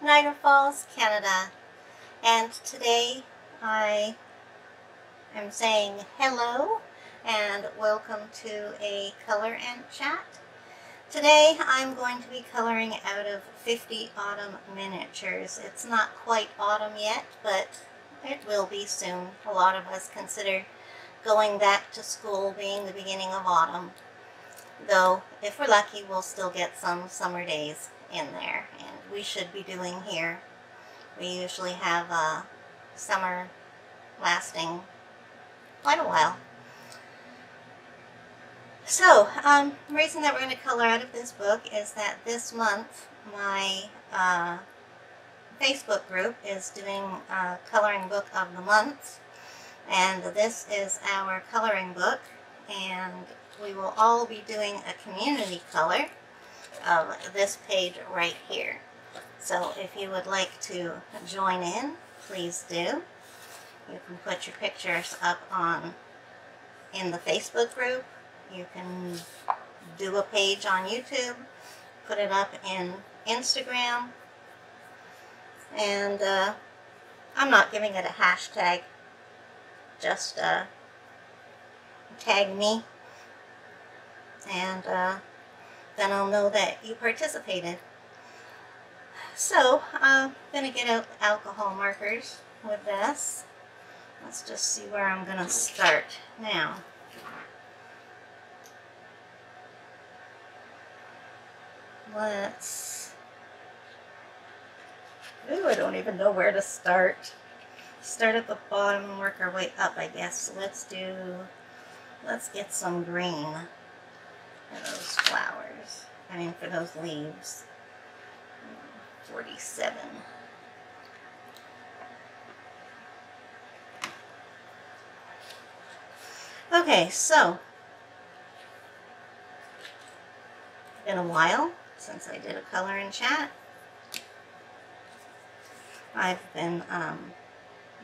Niagara Falls, Canada, and today I am saying hello and welcome to a color and chat. Today I'm going to be coloring out of 50 autumn miniatures. It's not quite autumn yet, but it will be soon. A lot of us consider going back to school being the beginning of autumn, though if we're lucky we'll still get some summer days in there, and we should be doing here. We usually have summer lasting quite a while. So, the reason that we're going to color out of this book is that this month my Facebook group is doing a coloring book of the month, and this is our coloring book, and we will all be doing a community color of this page right here. So if you would like to join in, please do. You can put your pictures up in the Facebook group. You can do a page on YouTube, put it up in Instagram, and I'm not giving it a hashtag, just tag me, and then I'll know that you participated. So I'm going to get out alcohol markers with this. Let's just see where I'm going to start now. I don't even know where to start. Start at the bottom and work our way up, I guess. So let's get some green for those flowers. For those leaves. 47. Okay, so it's been a while since I did a color and chat. I've been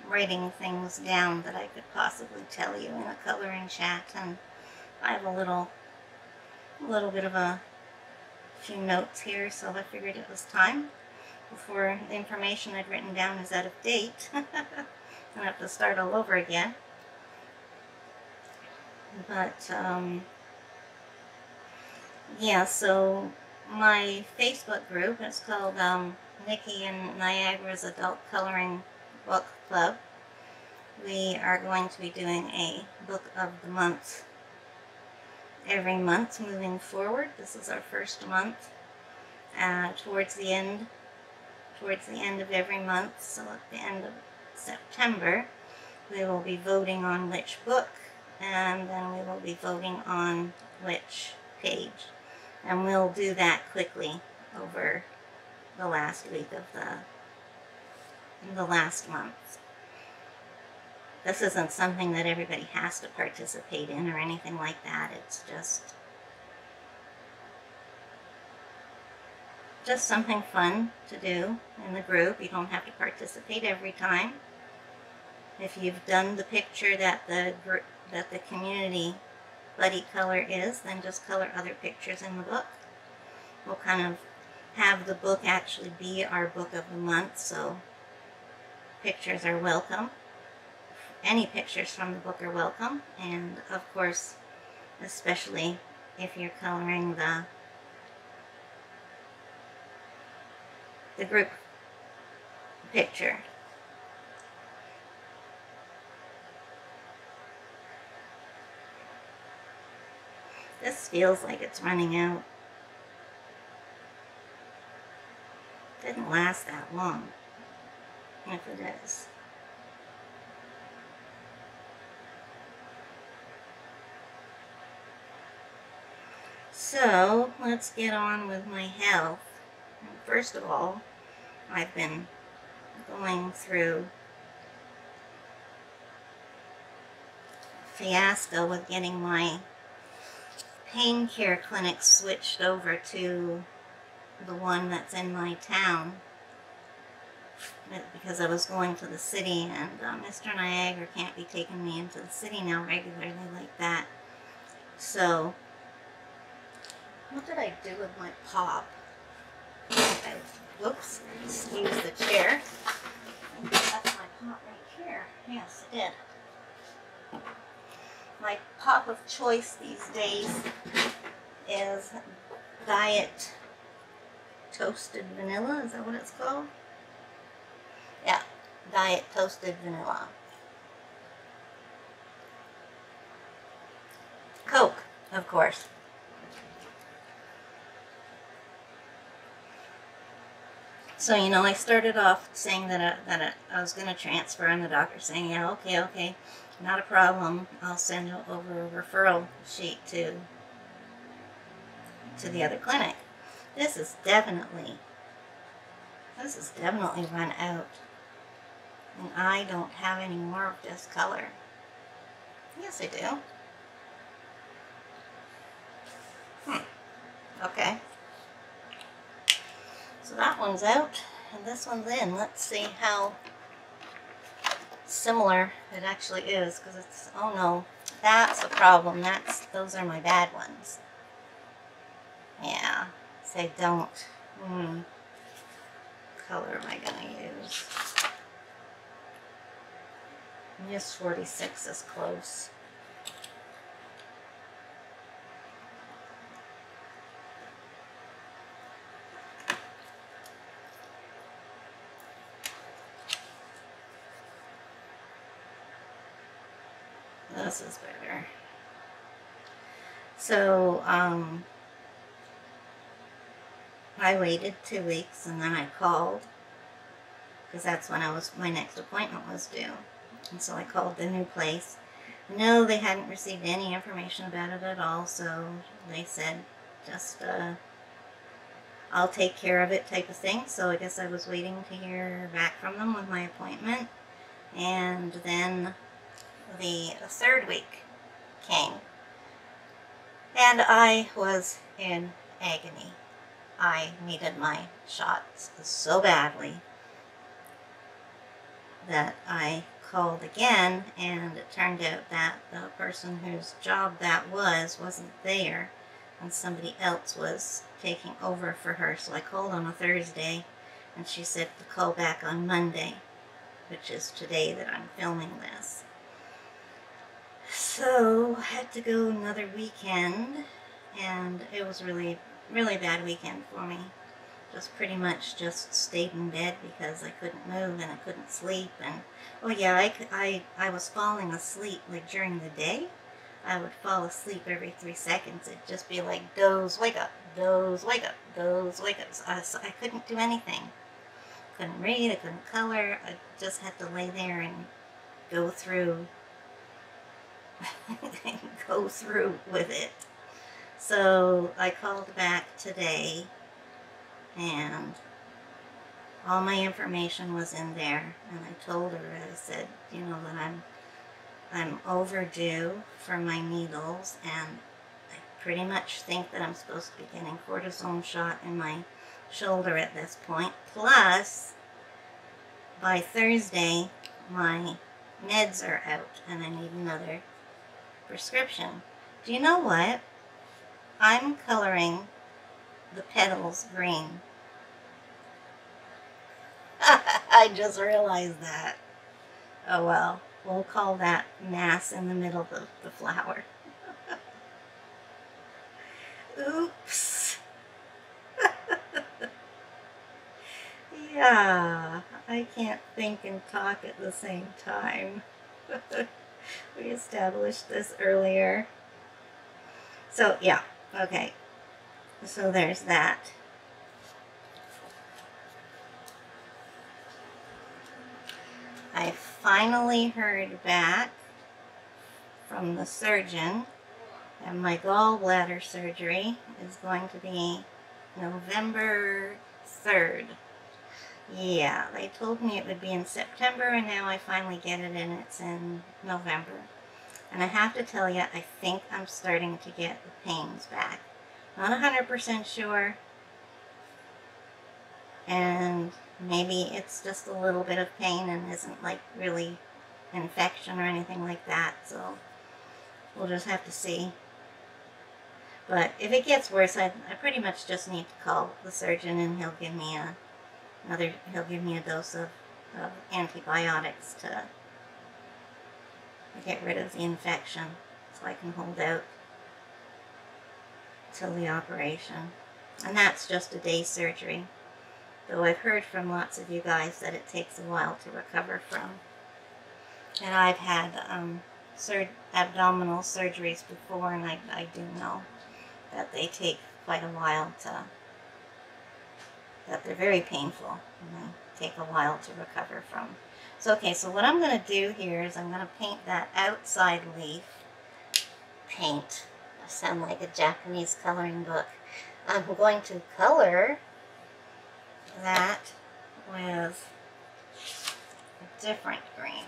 writing things down that I could possibly tell you in a color and chat, and I have a little bit of a few notes here, so I figured it was time before the information I'd written down is out of date. I have to start all over again. But yeah, so my Facebook group is called Nikki and Niagara's Adult Coloring Book Club. We are going to be doing a book of the month every month moving forward. This is our first month. Towards the end of every month, so at the end of September, we will be voting on which book, and then we will be voting on which page. And we'll do that quickly over the last week of the last month. This isn't something that everybody has to participate in or anything like that. It's just something fun to do in the group. You don't have to participate every time. If you've done the picture that the community buddy color is, then just color other pictures in the book. We'll kind of have the book actually be our book of the month, so pictures are welcome. Any pictures from the book are welcome, and of course, especially if you're coloring the group picture. This feels like it's running out. Didn't last that long, if it is. So, let's get on with my health. First of all, I've been going through a fiasco with getting my pain care clinic switched over to the one that's in my town, because I was going to the city, and Mr. Niagara can't be taking me into the city now regularly like that. So, what did I do with my pop? Whoops, excuse shop of choice these days is Diet Toasted Vanilla. Is that what it's called? Yeah, Diet Toasted Vanilla. Coke, of course. So, you know, I started off saying that I was going to transfer, and the doctor saying, yeah, okay, not a problem. I'll send over a referral sheet to the other clinic. This is definitely run out, and I don't have any more of this color. Yes, I do. Okay. So that one's out, and this one's in. Let's see how similar it actually is, because it's, oh no, that's a problem. Those are my bad ones. Yeah, say don't. Color am I gonna use? Miss 46 is close. This is better. So, I waited 2 weeks, and then I called, because that's when my next appointment was due. And so I called the new place. No, they hadn't received any information about it at all, so they said, just, I'll take care of it type of thing. So I guess I was waiting to hear back from them with my appointment. And then the 3rd week came, and I was in agony. I needed my shots so badly that I called again, and it turned out that the person whose job that wasn't there, and somebody else was taking over for her. So I called on a Thursday, and she said to call back on Monday, which is today that I'm filming this. So I had to go another weekend, and it was really bad weekend for me. Just pretty much just stayed in bed because I couldn't move and I couldn't sleep. And oh yeah, I was falling asleep like during the day. I would fall asleep every 3 seconds. It'd just be like, doze, wake up, doze, wake up, doze, wake up. So I couldn't do anything. Couldn't read, I couldn't color. I just had to lay there and go through with it. So I called back today, and all my information was in there, and I told her, I said, you know, that I'm overdue for my needles, and I pretty much think that I'm supposed to be getting cortisone shot in my shoulder at this point. Plus, by Thursday, my meds are out, and I need another prescription. Do you know what? I'm coloring the petals green. I just realized that. Oh well, we'll call that mass in the middle of the flower. Oops. Yeah, I can't think and talk at the same time. We established this earlier. So, yeah, okay. So there's that. I finally heard back from the surgeon, and my gallbladder surgery is going to be November 3rd. Yeah, they told me it would be in September, and now I finally get it, and it's in November. And I have to tell you, I think I'm starting to get the pains back. Not 100% sure. And maybe it's just a little bit of pain and isn't like really infection or anything like that. So we'll just have to see. But if it gets worse, I pretty much just need to call the surgeon, and he'll give me a dose of antibiotics to get rid of the infection. so I can hold out till the operation. And that's just a day surgery, though I've heard from lots of you guys that it takes a while to recover from. And I've had abdominal surgeries before, and I do know that they take quite a while that they're very painful, and they take a while to recover from. So okay, so what I'm going to do here is I'm going to paint that outside leaf paint. I sound like a Japanese coloring book. I'm going to color that with a different green.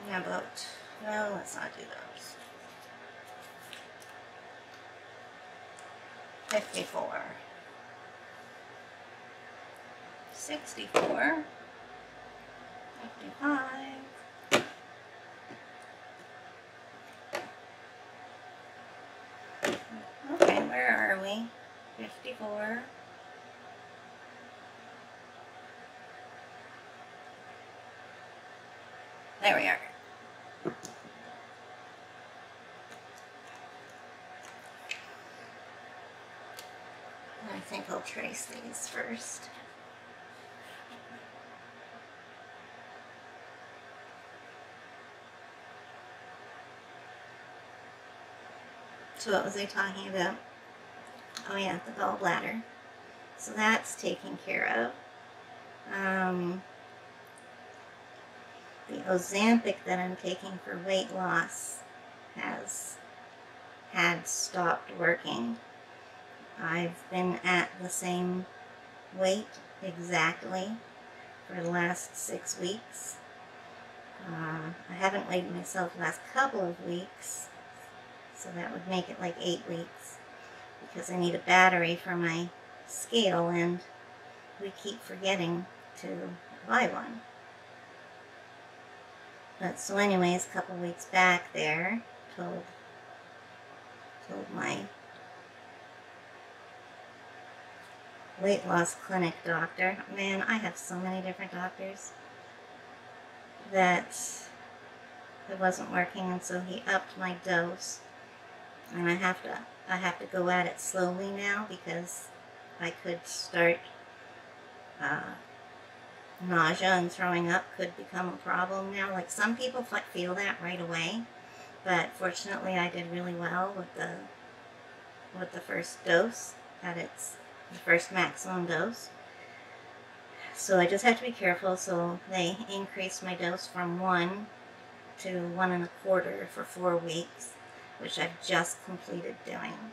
How about, no, let's not do those. 54. 64. 55. Okay, where are we? 54. There we are. I think I'll trace these first. So what was I talking about? Oh yeah, the gallbladder. So that's taken care of. The Ozempic that I'm taking for weight loss had stopped working. I've been at the same weight exactly for the last 6 weeks. I haven't weighed myself the last couple of weeks, so that would make it like 8 weeks, because I need a battery for my scale, and we keep forgetting to buy one. But so anyways, a couple weeks back there, told my weight loss clinic doctor, man, I have so many different doctors, that it wasn't working, and so he upped my dose, and I have to go at it slowly now, because I could start nausea and throwing up could become a problem now. Like, some people feel that right away, but fortunately I did really well with the first dose, the first maximum dose. So I just have to be careful. So they increased my dose from 1 to 1.25 for 4 weeks, which I've just completed doing.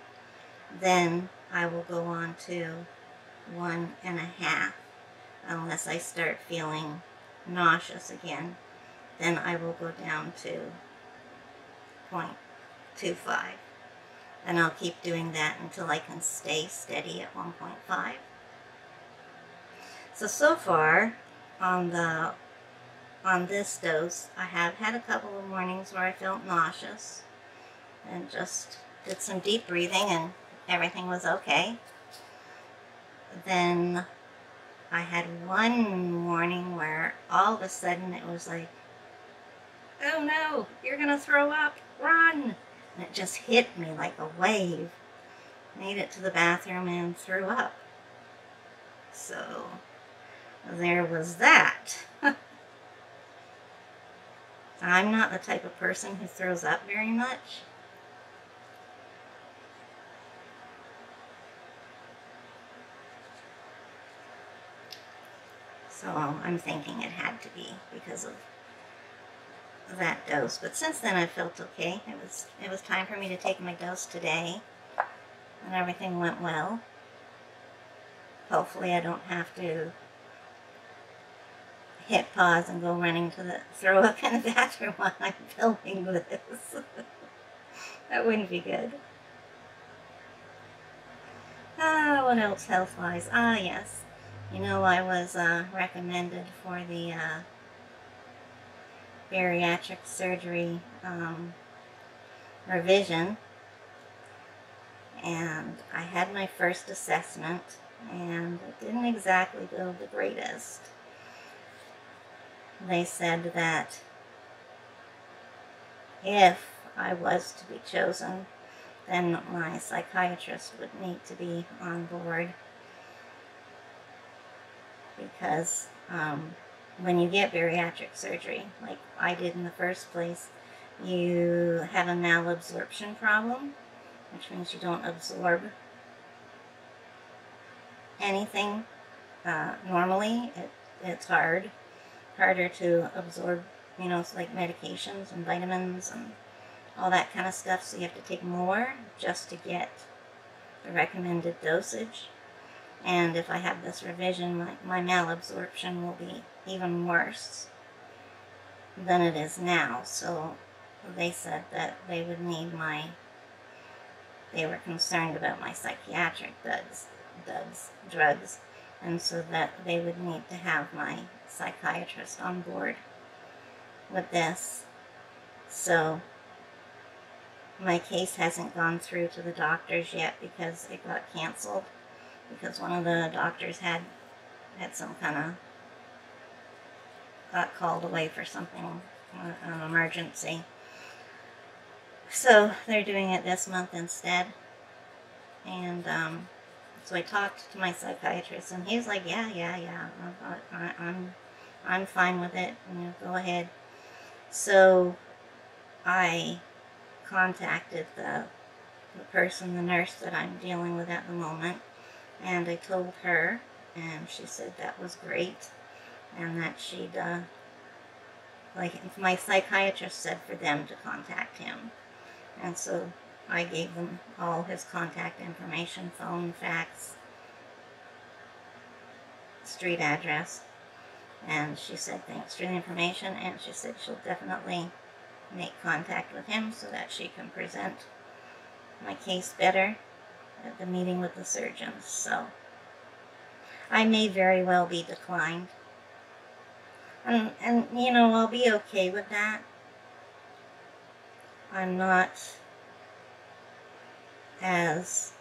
Then I will go on to 1.5, unless I start feeling nauseous again. Then I will go down to 0.25. And I'll keep doing that until I can stay steady at 1.5. So far on this dose, I have had a couple of mornings where I felt nauseous, and just did some deep breathing and everything was okay. Then I had one morning where all of a sudden it was like, oh no, you're gonna throw up, run! And it just hit me like a wave. Made it to the bathroom and threw up. So there was that. I'm not the type of person who throws up very much. So I'm thinking it had to be because of that dose. But since then I felt okay. It was time for me to take my dose today, and everything went well. Hopefully I don't have to hit pause and go running to throw up in the bathroom while I'm filming this. That wouldn't be good. What else health-wise? Yes. You know, I was recommended for the bariatric surgery revision and I had my first assessment, and it didn't exactly go the greatest. They said that if I was to be chosen, then my psychiatrist would need to be on board, because when you get bariatric surgery, like I did in the first place, you have a malabsorption problem, which means you don't absorb anything normally. It's harder to absorb, it's like medications and vitamins and all that kind of stuff, so you have to take more just to get the recommended dosage. And if I have this revision, my malabsorption will be even worse than it is now. So they said that they would need they were concerned about my psychiatric drugs, and so that they would need to have my psychiatrist on board with this. So my case hasn't gone through to the doctors yet because it got canceled, because one of the doctors had some kind of, got called away for something, an emergency. So they're doing it this month instead. And so I talked to my psychiatrist, and he's like, yeah, I'm fine with it, go ahead. So I contacted the the nurse that I'm dealing with at the moment, and I told her, and she said that was great, and that she'd, like, my psychiatrist said for them to contact him. And so I gave them all his contact information, phone, fax, street address, and she said thanks for the information, and she said she'll definitely make contact with him so that she can present my case better at the meeting with the surgeons. So I may very well be declined, and I'll be okay with that. I'm not as,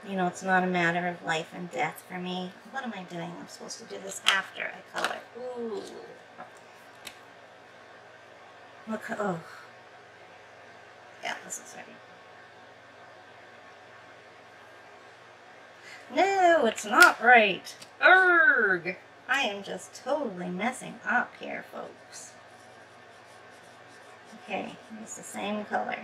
it's not a matter of life and death for me. What am I doing? I'm supposed to do this after I color. Ooh. Look, oh. Yeah, this is ready. No, it's not right. Urgh! I am just totally messing up here, folks. Okay, it's the same color.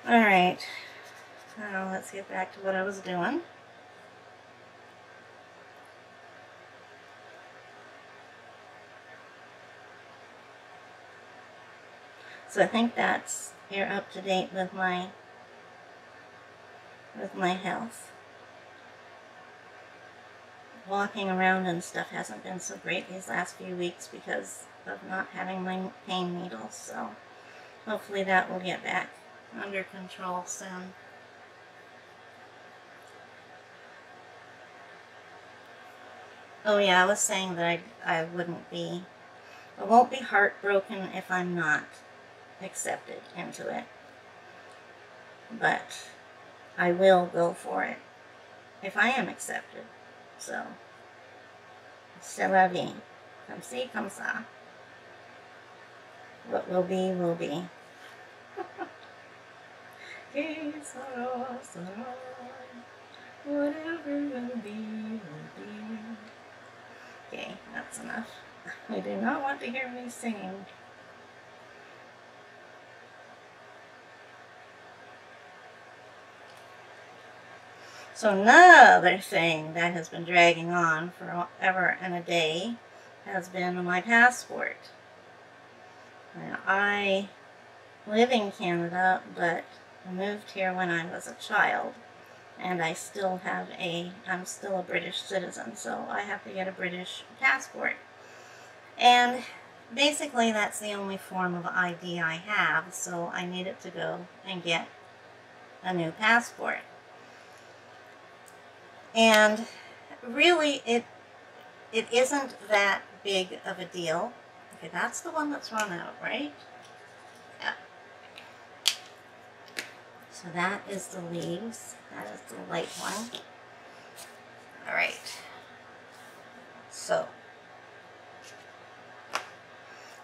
Alright, now let's get back to what I was doing. So I think you're up to date with my health. Walking around and stuff hasn't been so great these last few weeks because of not having my pain needles, so hopefully that will get back under control soon. Oh yeah, I was saying that I won't be heartbroken if I'm not accepted into it, but I will go for it if I am accepted. So, c'est la vie. Comme ci, comme ça. What will be, will be. Whatever will be, will be. Okay, that's enough. I do not want to hear me singing. So another thing that has been dragging on forever and a day has been my passport. Now, I live in Canada, but I moved here when I was a child, and I'm still a British citizen, so I have to get a British passport. And basically that's the only form of ID I have, so I needed to go and get a new passport. And really, it isn't that big of a deal. Okay, that's the one that's run out, right? Yeah. So that is the leaves. That is the light one. All right. So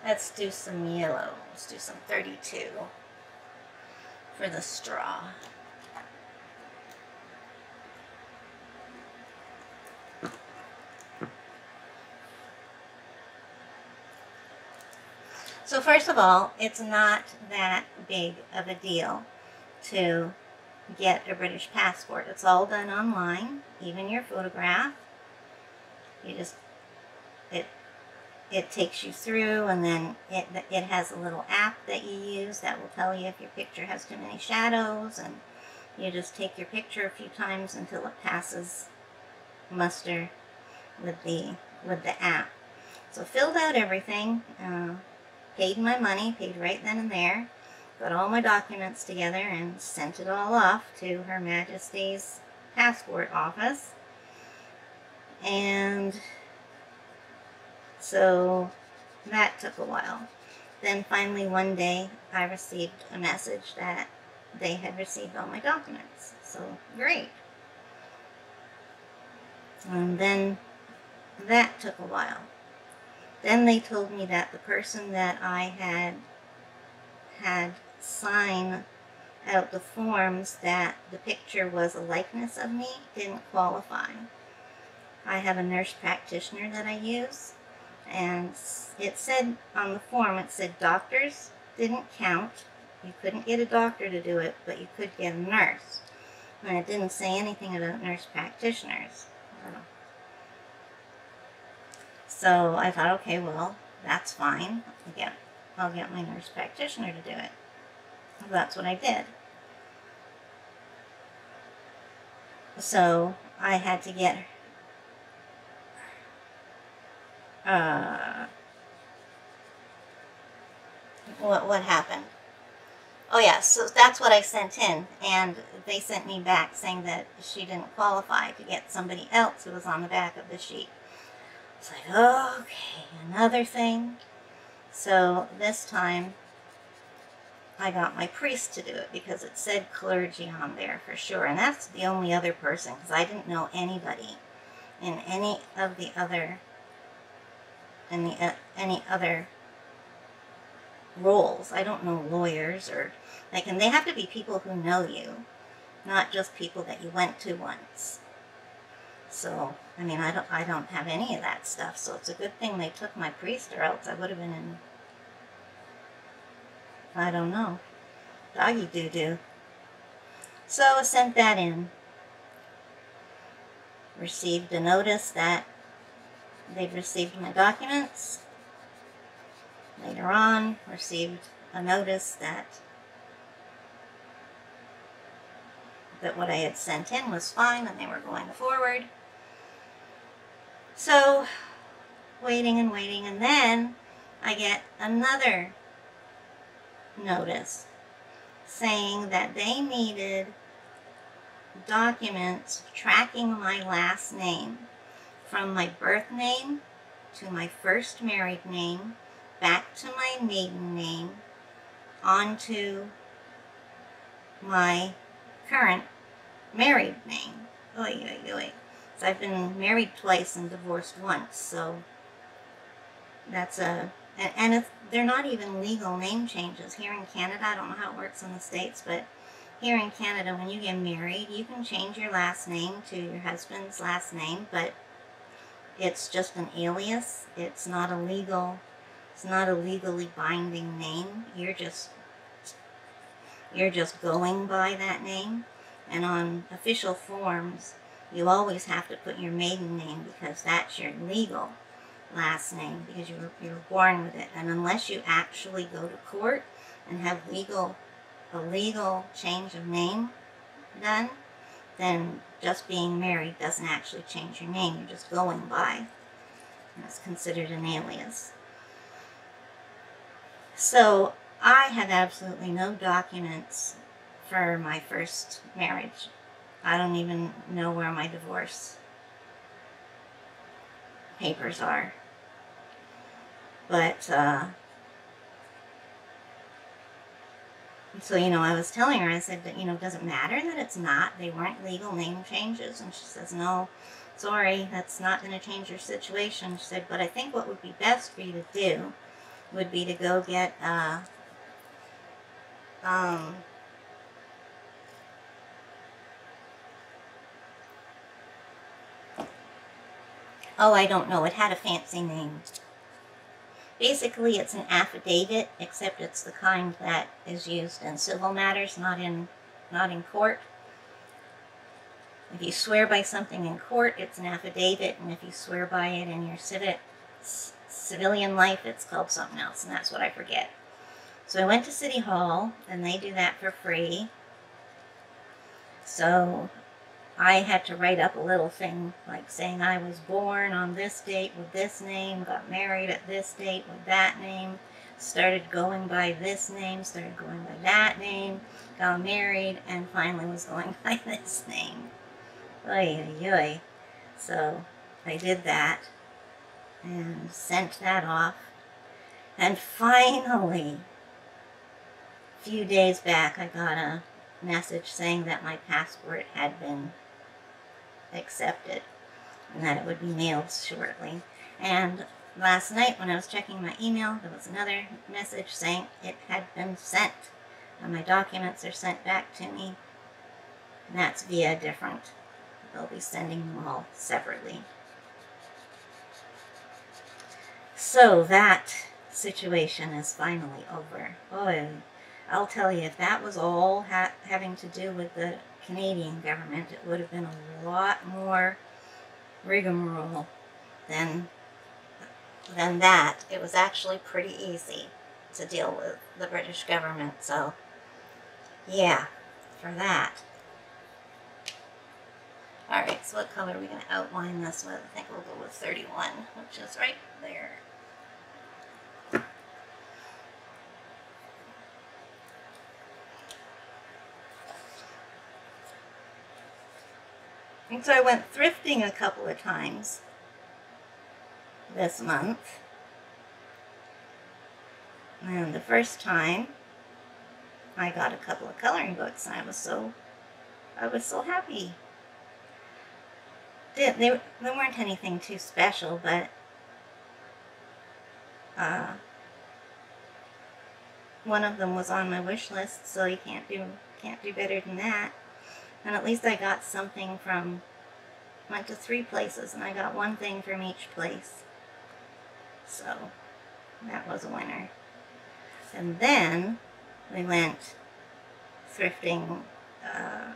let's do some yellow. Let's do some 32 for the straw. So first of all, it's not that big of a deal to get a British passport. It's all done online, even your photograph. You just, it takes you through, and then it has a little app that you use that will tell you if your picture has too many shadows, and you just take your picture a few times until it passes muster with the app. So filled out everything, paid my money, paid right then and there, got all my documents together and sent it all off to Her Majesty's Passport Office. And so that took a while. Then finally one day I received a message that they had received all my documents. So great. And then that took a while. Then they told me that the person that I had sign out the forms that the picture was a likeness of me didn't qualify. I have a nurse practitioner that I use, and it said on the form, it said doctors didn't count. You couldn't get a doctor to do it, but you could get a nurse. And it didn't say anything about nurse practitioners. So I thought, okay, well, that's fine. I'll get my nurse practitioner to do it. So that's what I did. So I had to get what happened? Oh yeah, so that's what I sent in, and they sent me back saying that she didn't qualify to get somebody else who was on the back of the sheet. It's like, okay, another thing. So this time I got my priest to do it because it said clergy on there for sure, and that's the only other person, because I didn't know anybody in any of the other any other roles. I don't know lawyers, or like, and they have to be people who know you, not just people that you went to once. So I mean, I don't have any of that stuff. So it's a good thing they took my priest, or else I would have been in, I don't know, doggy doo-doo. So I sent that in. Received a notice that they'd received my documents. Later on, received a notice that what I had sent in was fine and they were going forward. So, waiting and waiting, and then I get another notice saying that they needed documents tracking my last name from my birth name to my first married name, back to my maiden name, onto my current married name. Oy, oy, oy. So I've been married twice and divorced once, so that's and they're not even legal name changes. Here in Canada, I don't know how it works in the States, but here in Canada, when you get married, you can change your last name to your husband's last name, but it's just an alias. It's not a legally binding name. You're just going by that name. And on official forms, you always have to put your maiden name because that's your legal last name, because you were born with it. And unless you actually go to court and have a legal change of name done, then just being married doesn't actually change your name. You're just going by, and it's considered an alias. So I had absolutely no documents for my first marriage. I don't even know where my divorce papers are. But, so, you know, I was telling her, I said, that, you know, does it matter that it's not? They weren't legal name changes. And she says, no, sorry, that's not going to change your situation. She said, but I think what would be best for you to do would be to go get, oh, I don't know, it had a fancy name. Basically, it's an affidavit, except it's the kind that is used in civil matters, not in court. If you swear by something in court, it's an affidavit, and if you swear by it in your civilian life, it's called something else, and that's what I forget. So I went to City Hall, and they do that for free. So I had to write up a little thing, like saying I was born on this date with this name, got married at this date with that name, started going by this name, started going by that name, got married, and finally was going by this name. Oy, oy, oy. So I did that and sent that off. And finally, a few days back, I got a message saying that my passport had been accepted and that it would be mailed shortly. And last night when I was checking my email, there was another message saying it had been sent and my documents are sent back to me, and that's via different. They'll be sending them all separately. So that situation is finally over. Boy, I'll tell you, if that was all having to do with the Canadian government, it would have been a lot more rigmarole than that. It was actually pretty easy to deal with the British government, so yeah, for that. Alright, so what color are we going to outline this with? I think we'll go with 31, which is right there. And so I went thrifting a couple of times this month. And the first time, I got a couple of coloring books, and I was so happy. They weren't anything too special, but one of them was on my wish list, so you can't do better than that. And at least I got something from, went to 3 places, and I got one thing from each place. So that was a winner. And then we went thrifting, I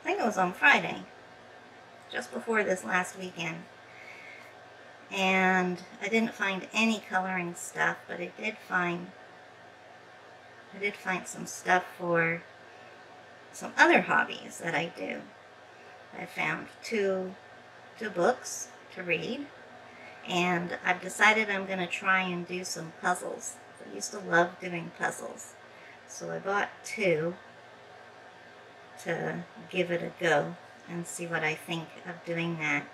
think it was on Friday, just before this last weekend. And I didn't find any coloring stuff, but I did find some stuff for some other hobbies that I do. I found two books to read, and I've decided I'm going to try and do some puzzles. I used to love doing puzzles, so I bought 2 to give it a go and see what I think of doing that.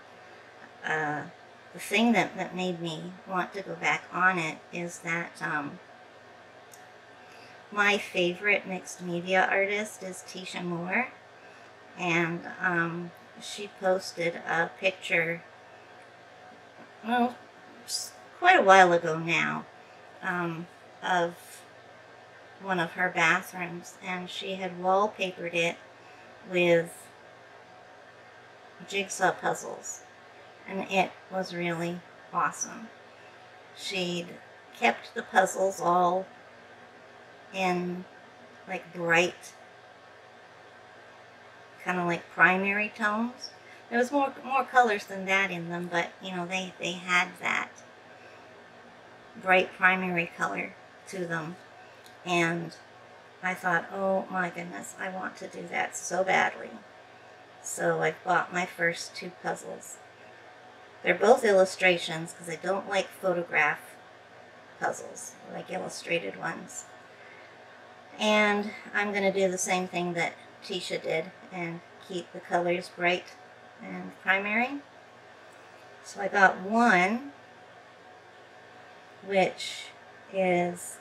The thing that made me want to go back on it is that my favorite mixed media artist is Tisha Moore, and she posted a picture, well, quite a while ago now, of one of her bathrooms, and she had wallpapered it with jigsaw puzzles, and it was really awesome. She'd kept the puzzles all in like bright, kind of like primary tones. There was more colors than that in them, but you know, they had that bright primary color to them. And I thought, oh my goodness, I want to do that so badly. So I bought my first 2 puzzles. They're both illustrations because I don't like photograph puzzles, like illustrated ones. And I'm going to do the same thing that Tisha did and keep the colors bright and primary. So I got one, which is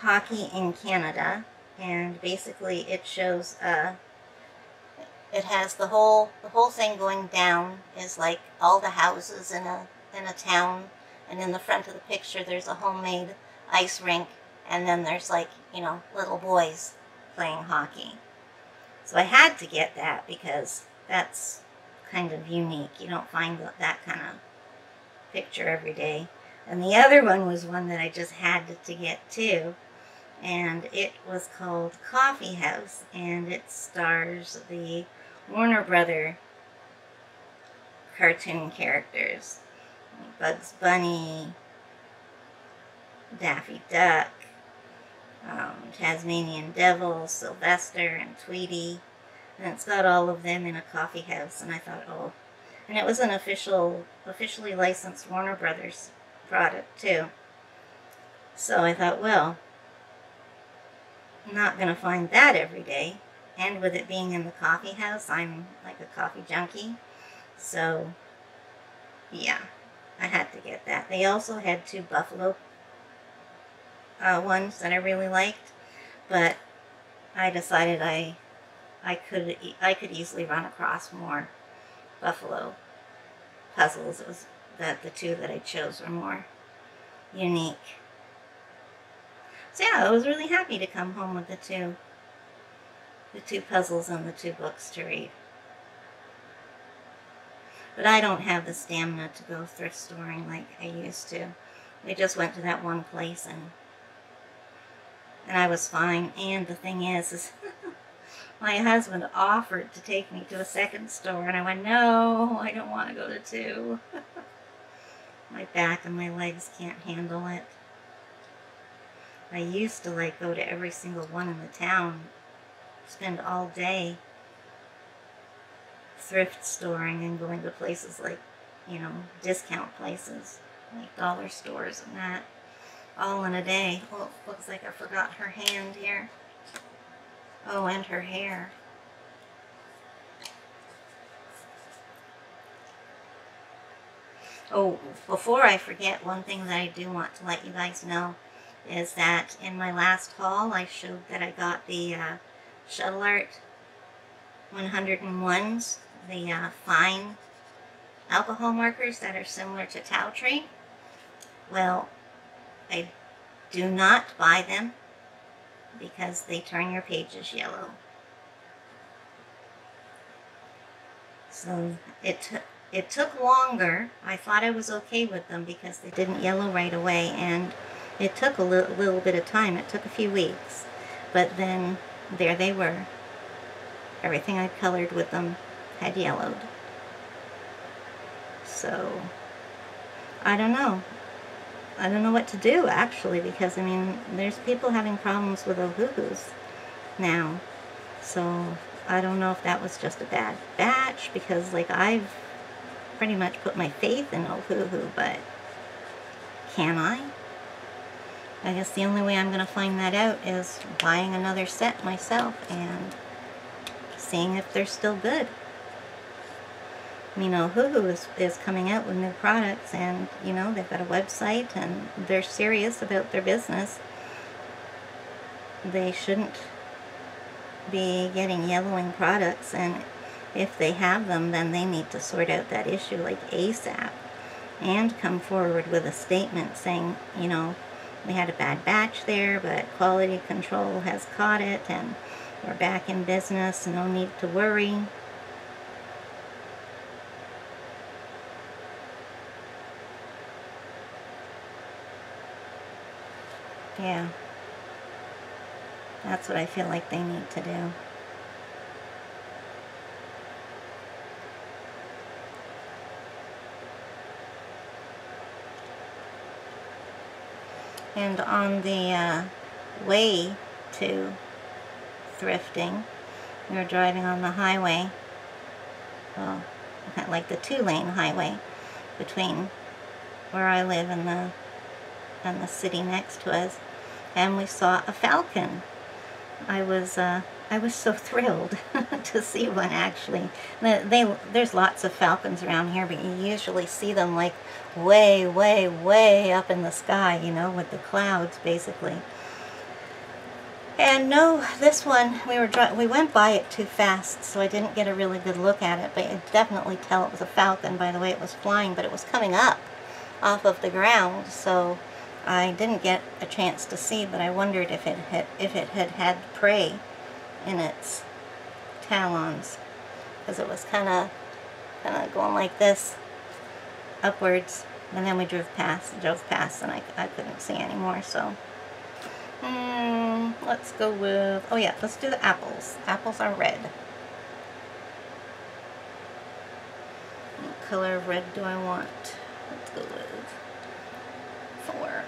Hockey in Canada, and basically it shows it has the whole thing going down is like all the houses in a town, and in the front of the picture there's a homemade ice rink, and then there's, like, you know, little boys playing hockey. So I had to get that because that's kind of unique. You don't find that kind of picture every day. And the other one was one that I just had to get too, and it was called Coffee House, and it stars the Warner Brother cartoon characters, Bugs Bunny, Daffy Duck, Tasmanian Devil, Sylvester, and Tweety, and it's got all of them in a coffee house. And I thought, oh, and it was an officially licensed Warner Brothers product too. So I thought, well, I'm not going to find that every day. And with it being in the coffee house, I'm like a coffee junkie. So, yeah, I had to get that. They also had 2 Buffalo ones that I really liked, but I decided I could easily run across more Buffalo puzzles. It was that the 2 that I chose were more unique. So yeah, I was really happy to come home with the two puzzles and the 2 books to read. But I don't have the stamina to go thrift storing like I used to. We just went to that one place and I was fine. And the thing is my husband offered to take me to a second store, and I went, no, I don't want to go to 2. My back and my legs can't handle it. I used to like go to every single one in the town, spend all day thrift storing and going to places like, you know, discount places, like dollar stores and that, all in a day. Well, looks like I forgot her hand here. Oh, and her hair. Oh, before I forget, one thing that I do want to let you guys know is that in my last haul, I showed that I got the Shuttle Art 101s, the fine alcohol markers that are similar to Towtree. Well, I do not buy them because they turn your pages yellow. So it took longer. I thought I was okay with them because they didn't yellow right away, and it took a little bit of time. It took a few weeks, but then there they were. Everything I colored with them had yellowed. So I don't know. I don't know what to do, actually, because, I mean, there's people having problems with Ohuhus now. So I don't know if that was just a bad batch, because, like, I've pretty much put my faith in Ohuhu, but can I? I guess the only way I'm going to find that out is buying another set myself and seeing if they're still good. You know, Ohuhu is coming out with new products, and, you know, they've got a website, and they're serious about their business. They shouldn't be getting yellowing products, and if they have them, then they need to sort out that issue like ASAP and come forward with a statement saying, you know, we had a bad batch there, but quality control has caught it, and we're back in business, no need to worry. Yeah, that's what I feel like they need to do. And on the way to thrifting, we were driving on the highway, well, like the 2-lane highway, between where I live and the city next to us, and we saw a falcon. I was so thrilled to see one, actually. There's lots of falcons around here, but you usually see them like way, way, way up in the sky, you know, with the clouds, basically. And no, this one, we went by it too fast, so I didn't get a really good look at it, but you could definitely tell it was a falcon by the way it was flying, but it was coming up off of the ground, so I didn't get a chance to see, but I wondered if it had prey in its talons, because it was kind of going like this upwards, and then we drove past, and I couldn't see anymore. So let's go with, oh yeah, let's do the apples. Apples are red. What color of red do I want? Let's go with 4.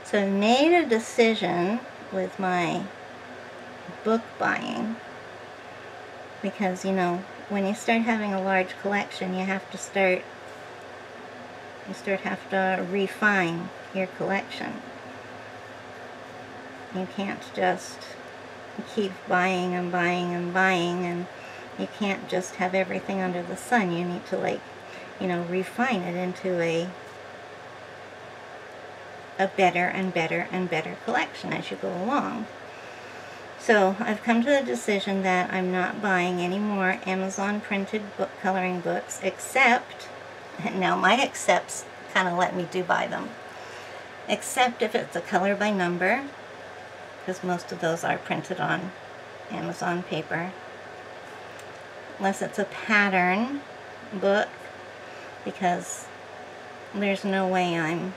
So I made a decision with my book buying, because, you know, when you start having a large collection, you have to refine your collection. You can't just keep buying and buying and buying, and you can't just have everything under the sun. You need to, like, you know, refine it into a better and better and better collection as you go along. So I've come to the decision that I'm not buying any more Amazon printed book coloring books, except, now my excepts kind of let me buy them, except if it's a color by number, because most of those are printed on Amazon paper, unless it's a pattern book, because there's no way I'm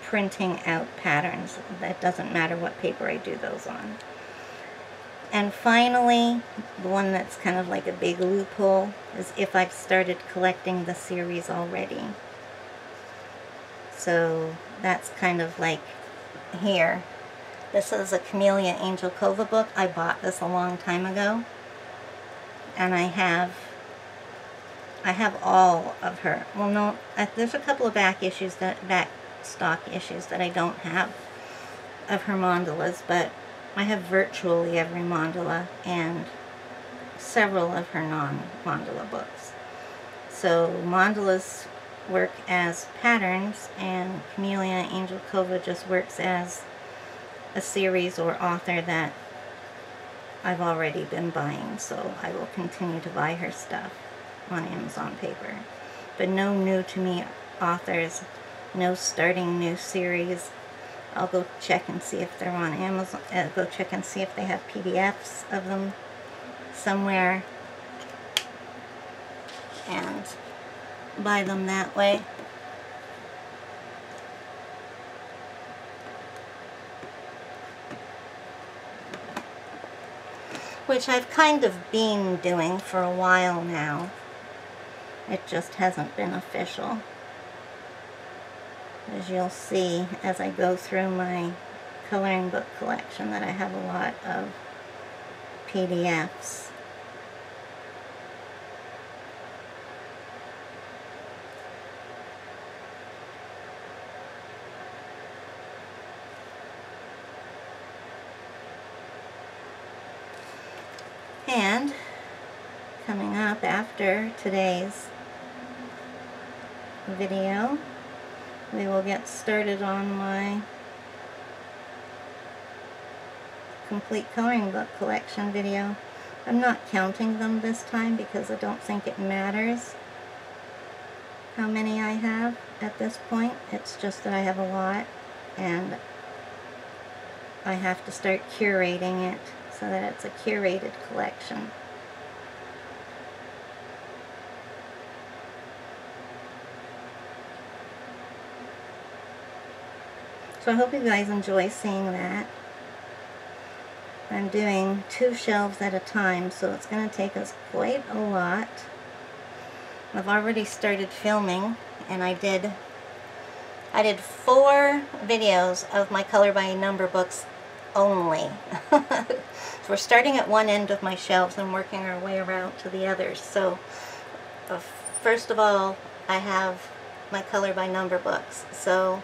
printing out patterns. That doesn't matter what paper I do those on. And finally, the one that's kind of like a big loophole is if I've started collecting the series already. So that's kind of like here. This is a Camellia Angelkova book. I bought this a long time ago, and I have all of her. Well, no, there's a couple of back stock issues that I don't have of her mandalas, but I have virtually every mandala and several of her non-mandala books. So mandalas work as patterns, and Camellia Angelkova just works as a series or author that I've already been buying, so I will continue to buy her stuff on Amazon paper. But no new to me authors, no starting new series. I'll go check and see if they're on Amazon, go check and see if they have PDFs of them somewhere, and buy them that way. Which I've kind of been doing for a while now. It just hasn't been official. As you'll see as I go through my coloring book collection, that I have a lot of PDFs. And coming up after today's video, we will get started on my complete coloring book collection video. I'm not counting them this time because I don't think it matters how many I have at this point. It's just that I have a lot, and I have to start curating it so that it's a curated collection. So I hope you guys enjoy seeing that. I'm doing 2 shelves at a time, so it's going to take us quite a lot. I've already started filming, and I did I did 4 videos of my color by number books only. So we're starting at one end of my shelves and working our way around to the others. So first of all, I have my color by number books. So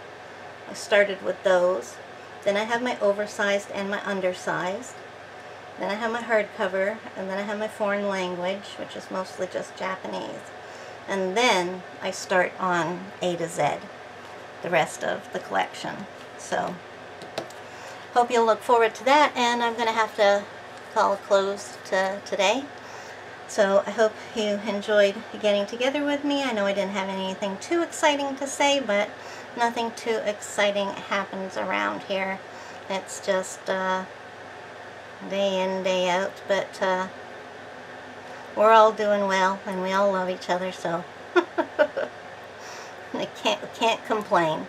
I started with those. Then I have my oversized and my undersized. Then I have my hardcover, and then I have my foreign language, which is mostly just Japanese. And then I start on A to Z, the rest of the collection. So hope you'll look forward to that, and I'm going to have to call a close to today. So I hope you enjoyed getting together with me. I know I didn't have anything too exciting to say, but nothing too exciting happens around here. It's just day in, day out, but we're all doing well, and we all love each other, so I can't complain.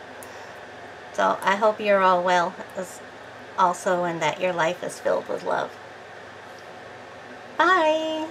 So I hope you're all well also, and that your life is filled with love. Bye!